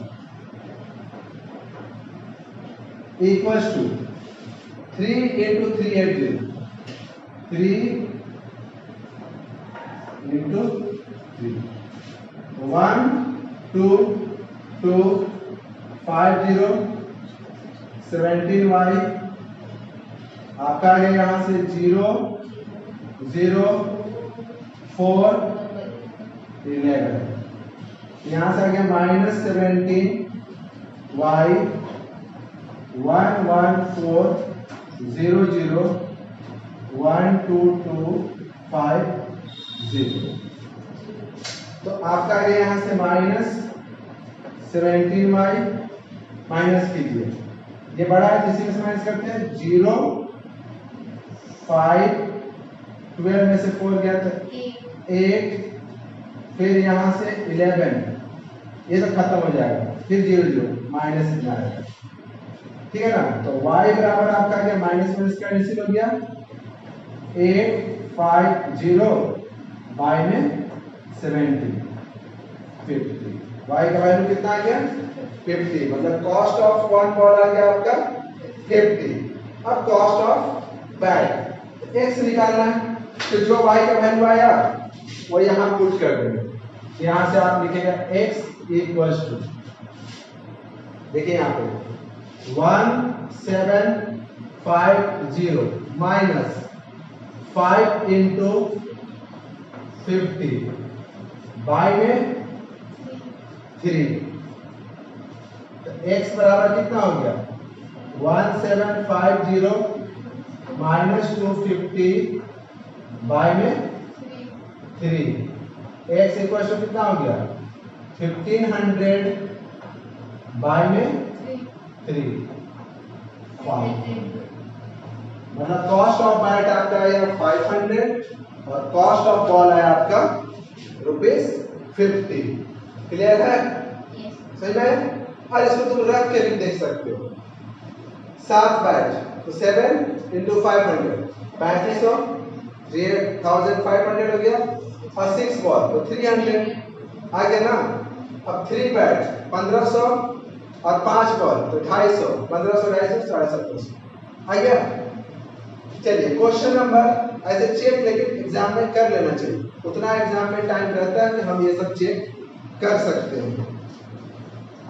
[SPEAKER 1] equals to 3 into 380 3 into 3 1 2 2 5 0 17y आपका आ गया यहाँ से 0 0 4 11, यहाँ से आ गया माइनस 17 y 1 1 4 0 0 1 2 2 5 0, तो आपका आ गया यहाँ से माइनस 17y, माइनस कीजिए, ये बड़ा है किसी में से माइनस करते हैं 0 5 12 में से 4 गया तो 8, फिर यहाँ से 11, ये तो खत्म हो जाएगा, फिर 0 0 माइनस इतना आएगा, ठीक है ना। तो y बराबर आपका क्या माइनस माइनस कैंसिल हो गया 8 5 0 y में 70 50, y का वैल्यू कितना आ गया 50, मतलब कॉस्ट ऑफ वन बॉल आ गया आपका 50। अब कॉस्ट ऑफ बैट x निकालना है, तो जो y का वैल्यू आया वो यहाँ पुट कर देंगे, यहाँ से आप लिखेगा x इक्वल्स टू, देखिए यहाँ पे 1750 माइनस 5 into 50 बाई में 3, तो x बराबर कितना हो गया 1750 माइनस 250 बाई में 3, x इक्वल टू कितना हो गया 1500 बाई में 3 500, मतलब कॉस्ट ऑफ बैट आपका आया 500 और कॉस्ट ऑफ बॉल आया आपका ₹50। क्लियर है सही है। और इसको तुम रख के भी देख सकते हो, 7 बैट तो 7 into 500 3500 1500 हो गया, और 6 बॉल तो 300 आ गया ना। अब 3 बैट 1500 और 5 बॉल तो 250, 1500 250 750 आ गया। चलिए क्वेश्चन नंबर ऐसे चेक लेकिन एग्जाम में कर लेना चाहिए, उतना एग्जाम में टाइम रहता है कि हम ये सब चेक कर सकते हैं।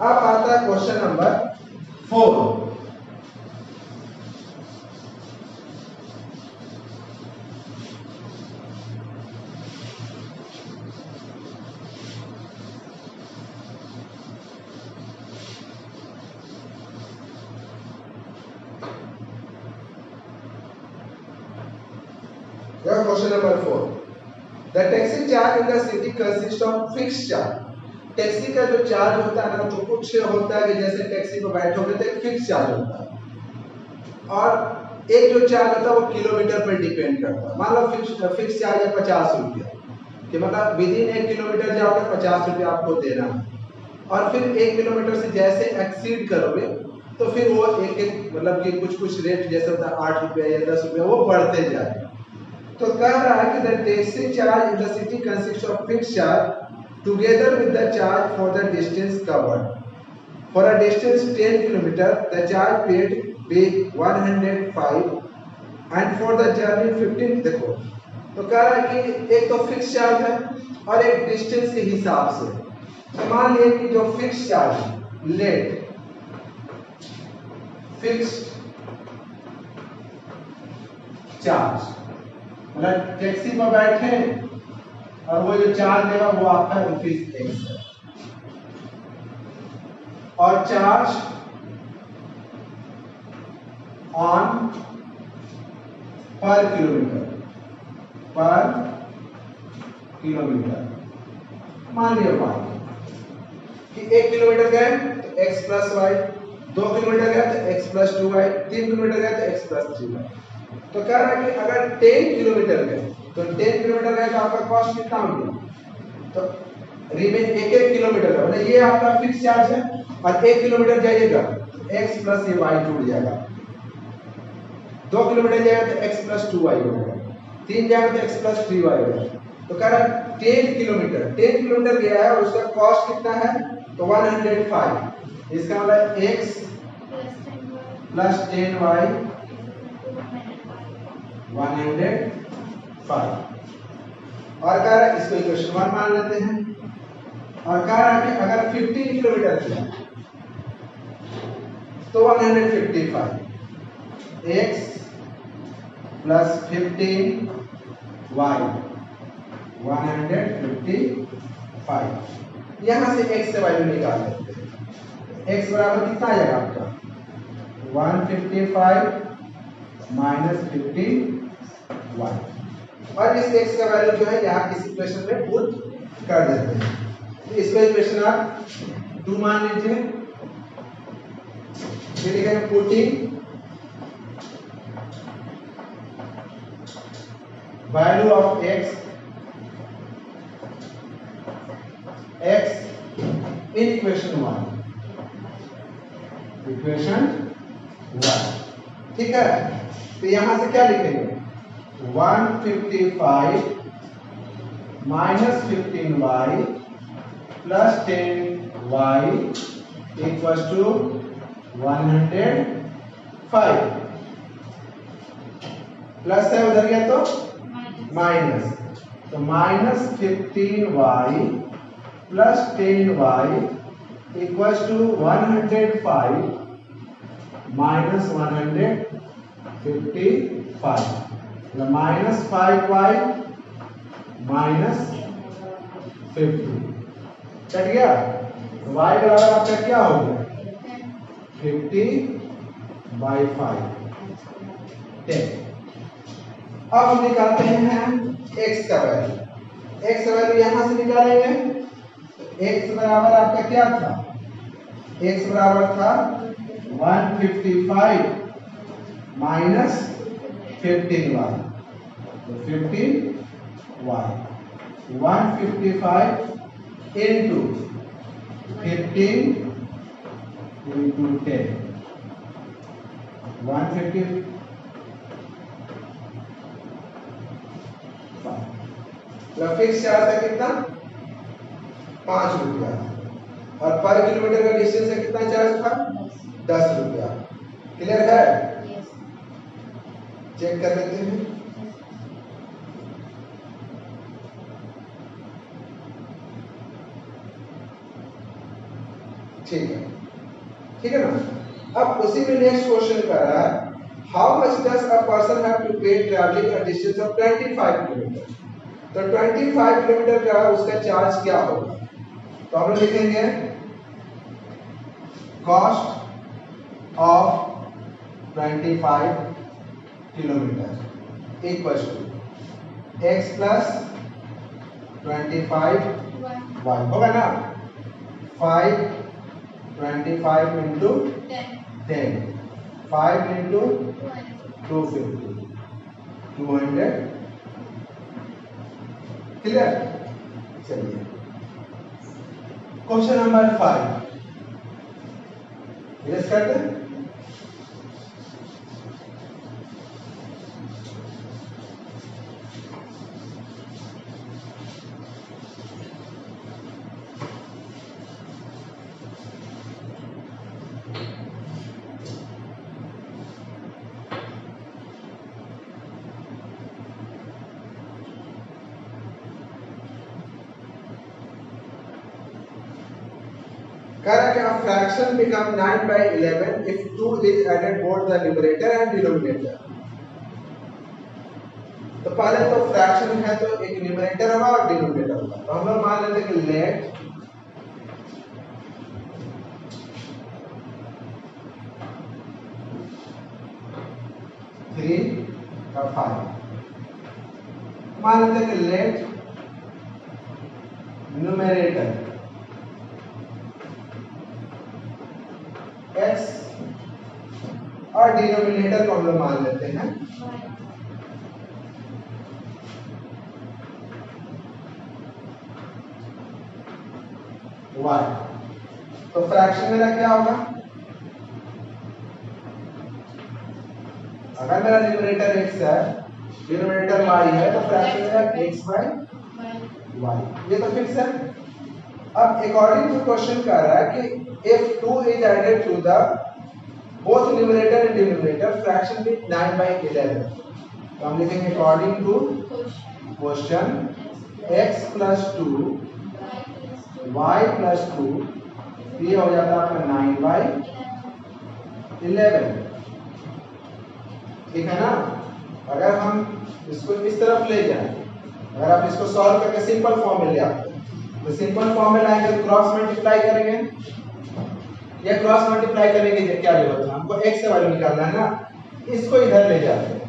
[SPEAKER 1] अब आता है question number 4। Question number 4. The taxi charge in the city consists of fixed charge. Taxi का जो चार्ज होता है ना, तो कुछ होता है कि जैसे टैक्सी पे बैठोगे तो एक फिक्स चार्ज होता है, और एक जो चार्ज होता है वो किलोमीटर पर डिपेंड करता है। मान लो फिक्स चार्ज है 50 रुपया, कि मतलब विद इन 1 किलोमीटर जाओगे 50 रुपया आपको देना है, और फिर 1 किलोमीटर से जैसे एक्सीड करोगे तो फिर वो एक मतलब कि कुछ रेट जैसे होता है 8 रुपया या 10 रुपया वो बढ़ते जाएगा। तो कह रहा है कि the taxi charge in the city consists of fixed charge together with the charge for the distance covered. For a distance 10 km, the charge paid be 105, and for the journey 15, देखो तो कह रहा है कि एक तो फिक्स चार्ज है और एक डिस्टेंस के हिसाब से। तो मान लिया कि जो फिक्स चार्ज है, लेट फिक्स चार्ज, मतलब टैक्सी पर बैठे और वो जो चार्ज देगा वो आपका रुपीज एक्स है, और चार्ज ऑन पर किलोमीटर मान लिया वाई कि 1 किलोमीटर गए तो x प्लस वाई, 2 किलोमीटर गए तो x प्लस 2y, 3 किलोमीटर गए तो x प्लस 3y। तो कह रहा है कि अगर 10 किलोमीटर गए तो 10 किलोमीटर गए तो आपका कॉस्ट कितना हो गया, तो रिमेन 1 किलोमीटर का, मतलब ये आपका फिक्स चार्ज है, और 1 किलोमीटर जाइएगा तो x प्लस ये y जुड़ जाएगा, 2 किलोमीटर जाएगा तो x प्लस 2y होगा, 3 जाएगा तो x प्लस 3y होगा। तो कह रहा है 10 किलोमीटर गया है और उसका कॉस्ट कितना है, तो 105। इसका मतलब x प्लस 10y 105। और कह रहा है इसको इक्वेशन 1 मान लेते हैं, और कह रहा है कि अगर 15 किलोमीटर किया तो 155 x प्लस 15 y 155। यहां से x से वैल्यू निकाल लेते हैं। x बराबर कितना आ जाएगा आपका 155 माइनस 15 y, और इस x का वैल्यू जो है यहाँ किसी इक्वेशन में पुट कर देते हैं। तो इसको इक्वेशन आप 2 मान लीजिए, फिर लिखेंगे putting value of x in equation 1, ठीक है। तो यहां से क्या लिखेंगे 155 minus 15y plus 10y equals to 105, plus है उधर गया तो माइनस, तो minus 15y plus 10y equals to 105 minus 155, minus 5y minus 50 cut गया। y बराबर आपका क्या हो गया 50/5 10। अब हम निकालते हैं x का वैल्यू। x का वैल्यू यहां से निकालेंगे, x बराबर आपका क्या था, x बराबर था 155 माइनस 15y, तो 15y 155 into 15 into 10 155। Fix charge है कितना 5 रुपया, और पर किलोमीटर का डिस्टेंस है कितना चार्ज था 10 रुपया। क्लियर है, चेक कर लेते हैं। ठीक है ना। अब उसी में नेक्स्ट क्वेश्चन कर रहा है how much does a person have to pay travelling a distance of 25 kilometre. तो 25 किलोमीटर का उसका चार्ज क्या होगा, तो हम लिखेंगे cost of 25 kilometre equals to x plus 25 y होगा ना, 5 25 इंटू 10 5 इंटू 250 200। क्लियर। चलिए क्वेश्चन नंबर 5 यस करते हैं। कह रहा है कि a fraction become 9/11 if 2 is added both the numerator and denominator। तो पहले तो फ्रैक्शन है तो एक न्यूमरेटर होगा और डिनोमिनेटर होगा। तो हम लोग मान लेते हैं कि लेट थ्री और 5 मान लेते हैं कि लेट न्यूमरेटर x और डिनोमिनेटर को हम लोग मान लेते हैं y। तो फ्रैक्शन मेरा क्या होगा? अगर मेरा न्यूमरेटर x है, डिनोमिनेटर y है, तो फ्रैक्शन मेरा x बाय y। ये तो फिक्स है। अब अकॉर्डिंग टू क्वेश्चन कह रहा है कि if 2 is added to the both numerator and denominator, fraction be 9/11। तो हम लिखेंगे according to question x plus 2 y plus 2, ये हो जाता है आपका 9/11। ठीक है ना? अगर हम इसको इस तरफ ले जाएं, अगर आप इसको सॉल्व करके सिंपल फॉर्म में ले आते हैं, तो सिंपल फॉर्म में लाएंगे तो क्रॉस मल्टीप्लाई करेंगे, या क्रॉस मल्टीप्लाई करेंगे तो क्या जरूरत है, हमको x से वैल्यू निकालना है ना, इसको इधर ले जाते हैं।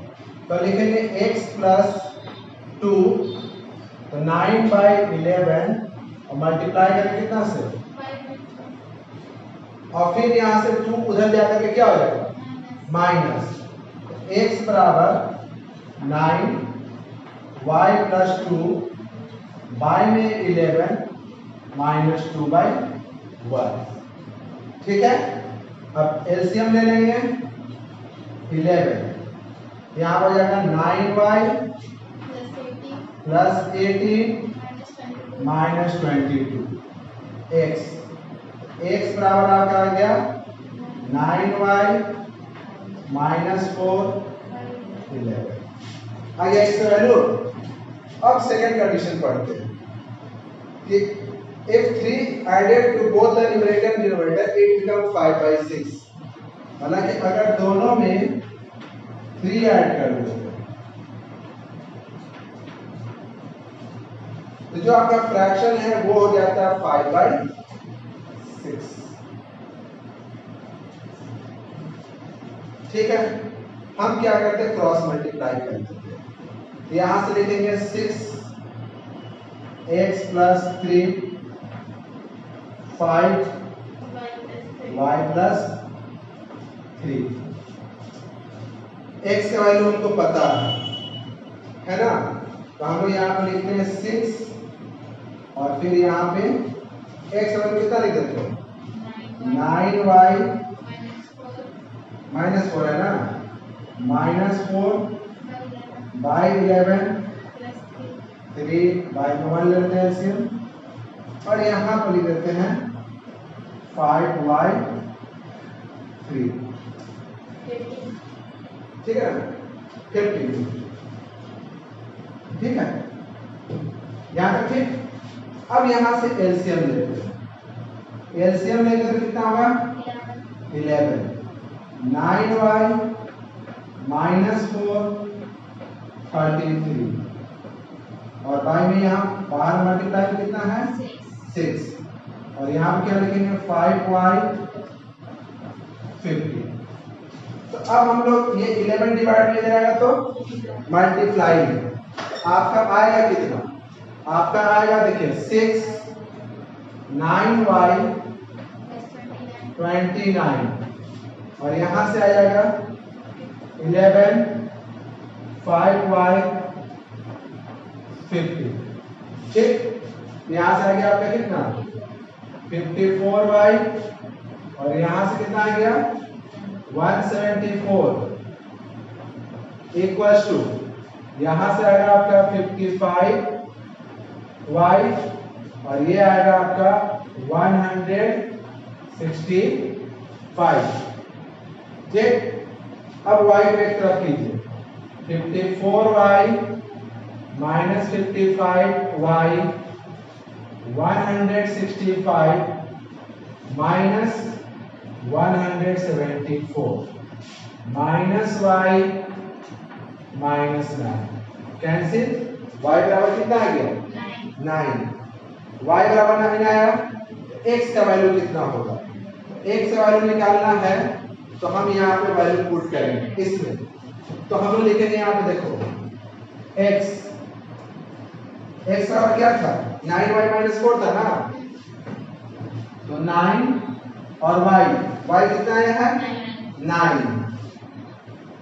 [SPEAKER 1] तो लिखेंगे x plus 2, तो 9/11 और मल्टीप्लाई करेंगे कितना से, और फिर यहाँ से 2 उधर जाकर के क्या हो जाएगा, माइनस x बराबर 9 y plus 2 y में 11 माइनस 2/1। ठीक है? अब एलसीएम ले लेंगे 11, यहाँ हो जाएगा 9y प्लस 18 माइनस 22 x बराबर आपका आ गया 9y माइनस 4 11 आ गया x का वैल्यू। अब सेकेंड कंडीशन पढ़ते हैं कि if 3 added to both the numerator and denominator, it becomes 5/6। हालांकि अगर दोनों में 3 ऐड कर दो तो जो आपका फ्रैक्शन है वो हो जाता है 5/6। ठीक है? हम क्या करते हैं, क्रॉस मल्टीप्लाई करते हैं। यहां से लिखेंगे 6x plus 3 5 y plus 3। x का वैल्यू हमको पता है ना, तो हम लोग यहाँ पे लिखते हैं 6 और फिर यहाँ पे x का वैल्यू कितना लिख देते हैं, 9y माइनस 4 है ना, माइनस 4/11 3/1 लेते हैं एलसीएम, और यहाँ पर लिख देते हैं 5y3। ठीक है ना, 15। ठीक है, यहाँ तक ठीक। अब यहाँ से एलसीएम लेते हैं, एलसीएम लेंगे तो कितना होगा, 11 9y माइनस 4 33, और y में यहाँ बाहर मल्टीप्लाई कितना है 6, और यहाँ पे क्या लिखेंगे 5y 50। तो अब हम लोग ये 11 डिवाइड में जाएगा तो मल्टीप्लाई में आपका आएगा कितना, आपका आएगा देखिए 6 9y 29, और यहाँ से आ जाएगा 11 5y 50। ठीक, यहाँ से आ गया आपका कितना 54y, और यहाँ से कितना आ गया 174 इक्वल्स टू, यहाँ से आएगा आपका 55y, और ये आएगा आपका 165। ठीक, अब y को एक तरफ कीजिए, 54y minus 55y 165 minus 174 minus y minus 9 cancel. y बराबर कितना आ गया 9। y बराबर 9 आया। x का वैल्यू कितना होगा, x का वैल्यू निकालना है तो हम यहाँ पे वैल्यू पुट करेंगे इसमें। तो हम लोग लिखेंगे यहाँ पे देखो x बराबर क्या था 9y माइनस 4 था ना, तो 9 और y कितना आया है 9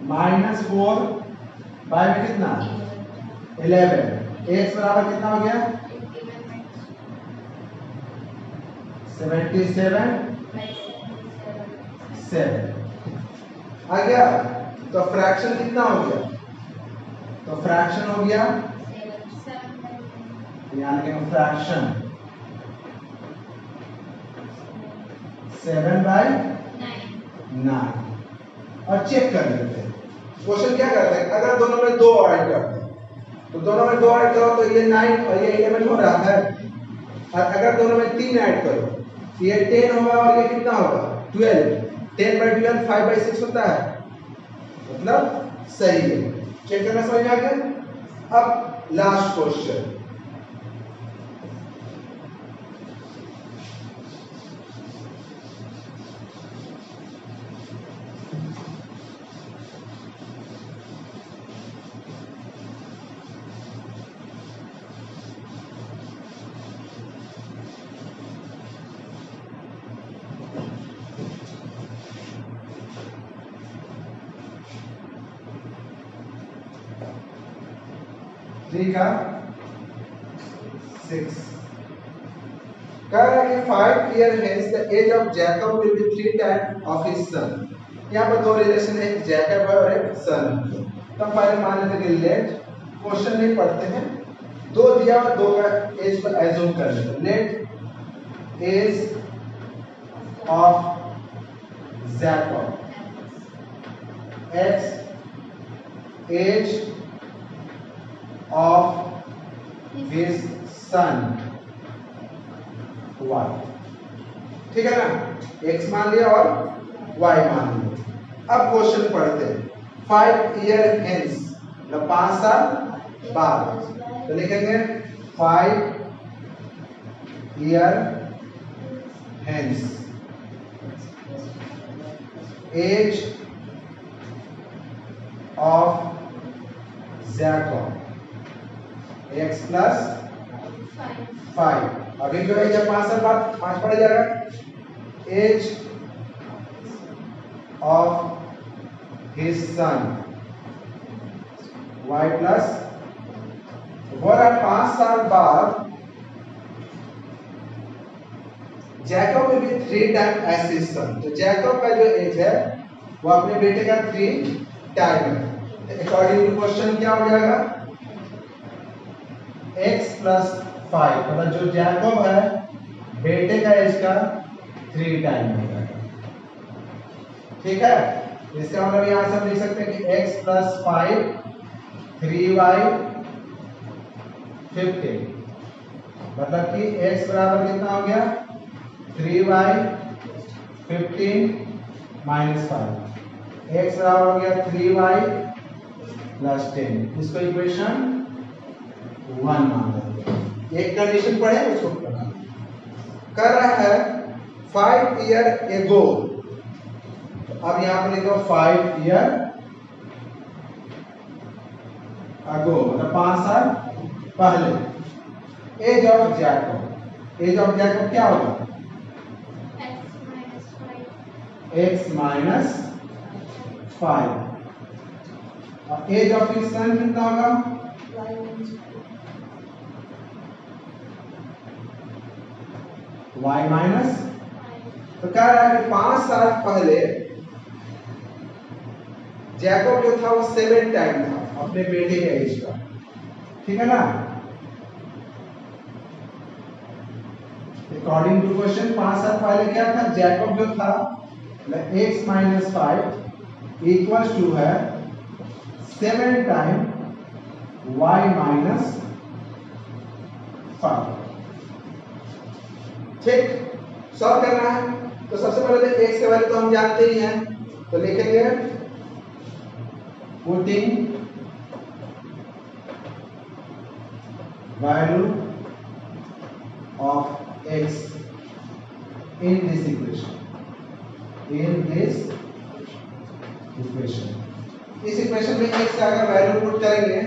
[SPEAKER 1] माइनस 4 y में कितना 11। x बराबर कितना हो गया 77 7 आ गया। तो फ्रैक्शन कितना हो गया, तो फ्रैक्शन हो गया यानी कि फ्रैक्शन 7/9। और चेक कर लेते हैं क्वेश्चन क्या करते हैं, अगर दोनों में 2 ऐड करते हैं तो दोनों में 2 ऐड करो तो ये 9 और ये 11 हो रहा है। और अगर दोनों में 3 ऐड करो तो ये 10 होगा और ये कितना होगा 12। 10/12 5/6 होता है, मतलब सही है। चेक करना समझ में आ गया। अब लास्ट क्वेश्चन, ठीक है 6 कह रहा है कि 5 years hence the age of Jacob will be 3 times of his son। यहाँ पर दो रिलेशन है, एक जैकब है और एक सन। तो पहले मान लेते हैं लेट, क्वेश्चन नहीं पढ़ते हैं, 2 दिया और 2 का एज पर एज्यूम कर लेते हैं। Let age of Jacob x age of his son y। ठीक है ना, x मान लिया और y मान लिया। अब क्वेश्चन पढ़ते हैं 5 years hence, मतलब 5 साल बाद, तो लिखेंगे 5 years hence age of Jacob x plus 5। अभी जो है जब 5 साल बाद 5 पड़ जाएगा। Age of his son y plus 5 साल बाद Jacob will be 3 time age his son. तो जैकब का जो एज है वो अपने बेटे का 3 टाइम है। अकॉर्डिंग टू क्वेश्चन क्या हो जाएगा x प्लस 5, मतलब जो जैकब है बेटे का एज का 3 टाइम हो जाएगा। ठीक है, इसका मतलब यहां से हम लिख सकते हैं कि x प्लस 5 3y 15, मतलब कि x बराबर कितना हो गया 3y 15 माइनस 5। x बराबर हो गया 3y प्लस 10। इसको इक्वेशन 1 मान लेते। एक कंडीशन पढ़े उसको पढ़ा कर रहा है 5 year ago। अब यहां पर लिखो 5 year ago, मतलब 5 साल पहले। Age of Jacob, age of Jacob क्या होगा x minus 5। Age of his son कितना होगा y माइनस। तो कह रहा है कि 5 साल पहले जैकब जो था वो 7 टाइम था अपने बेटे के एज का। ठीक है ना, अकॉर्डिंग टू क्वेश्चन 5 साल पहले क्या था जैकब जो था x माइनस 5 इक्वल्स टू है 7 टाइम y माइनस 5। ठीक, सॉल्व करना है। तो सबसे पहले तो x की वैल्यू तो हम जानते ही हैं, तो लिखेंगे putting value of x in this equation, इस इक्वेशन में x का अगर वैल्यू पुट करेंगे,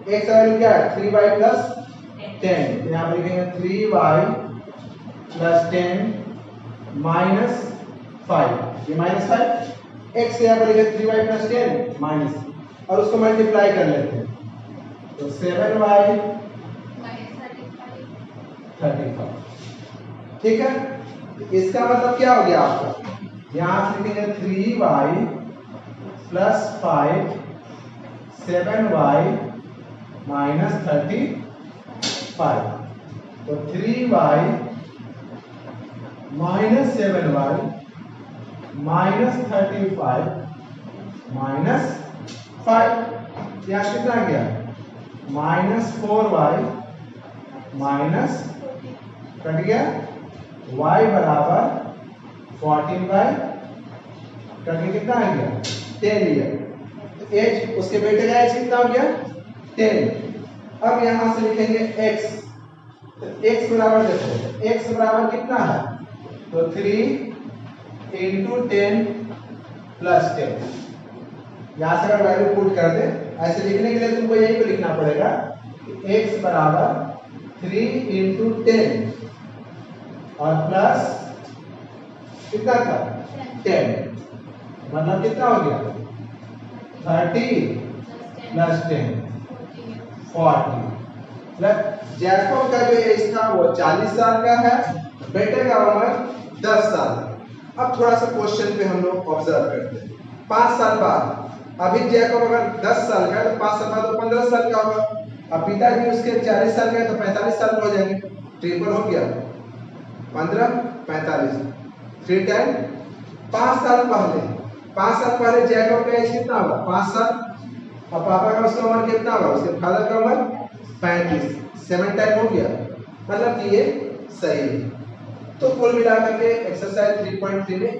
[SPEAKER 1] x का वैल्यू क्या है 3y प्लस 10, यहाँ पे लिखेंगे 3y प्लस 10 माइनस 5, ये माइनस 5, x यहाँ पर लिखे 3y प्लस 10 माइनस, और उसको मल्टीप्लाई कर लेते हैं, तो 7y 35, ठीक है। इसका मतलब क्या हो गया आपका, यहाँ से लिखेंगे 3y प्लस 5 7y माइनस 35, तो 3y minus 7y minus 35 minus 5, यहाँ कितना गया माइनस 4y माइनस कट गया y बराबर 14 कट के कितना आ गया 10 लिया, तो h उसके बेटे का h कितना हो गया 10। अब यहां से लिखेंगे x, तो x बराबर देखो x बराबर कितना है, तो 3 इंटू 10 प्लस 10, यहां से अगर वैल्यू पुट कर दे, ऐसे लिखने के लिए तुमको यही पे लिखना पड़ेगा कि x बराबर 3 इंटू 10 और प्लस कितना था 10, मतलब कितना हो गया 30 प्लस 10 40, प्लस जैकब का जो एज था वो 40 साल का है, बेटे का उम्र 10 साल है। अब थोड़ा सा क्वेश्चन पे हम लोग ऑब्जर्व करते हैं, 5 साल बाद अभी जैकब अगर 10 साल का है तो 5 साल बाद तो 15 साल का होगा, अब पिताजी उसके 40 साल का है तो 45 साल का हो जाएंगे, ट्रिपल हो गया 15 45 3 टाइम 5 साल पहले जैकब का एज कितना होगा 5 साल, और पापा का उसका उम्र कितना होगा, उसके फादर का उम्र 35, 7 टाइम हो गया, मतलब कि ये सही है। तो कुल मिलाकर के एक्सरसाइज 3.3 में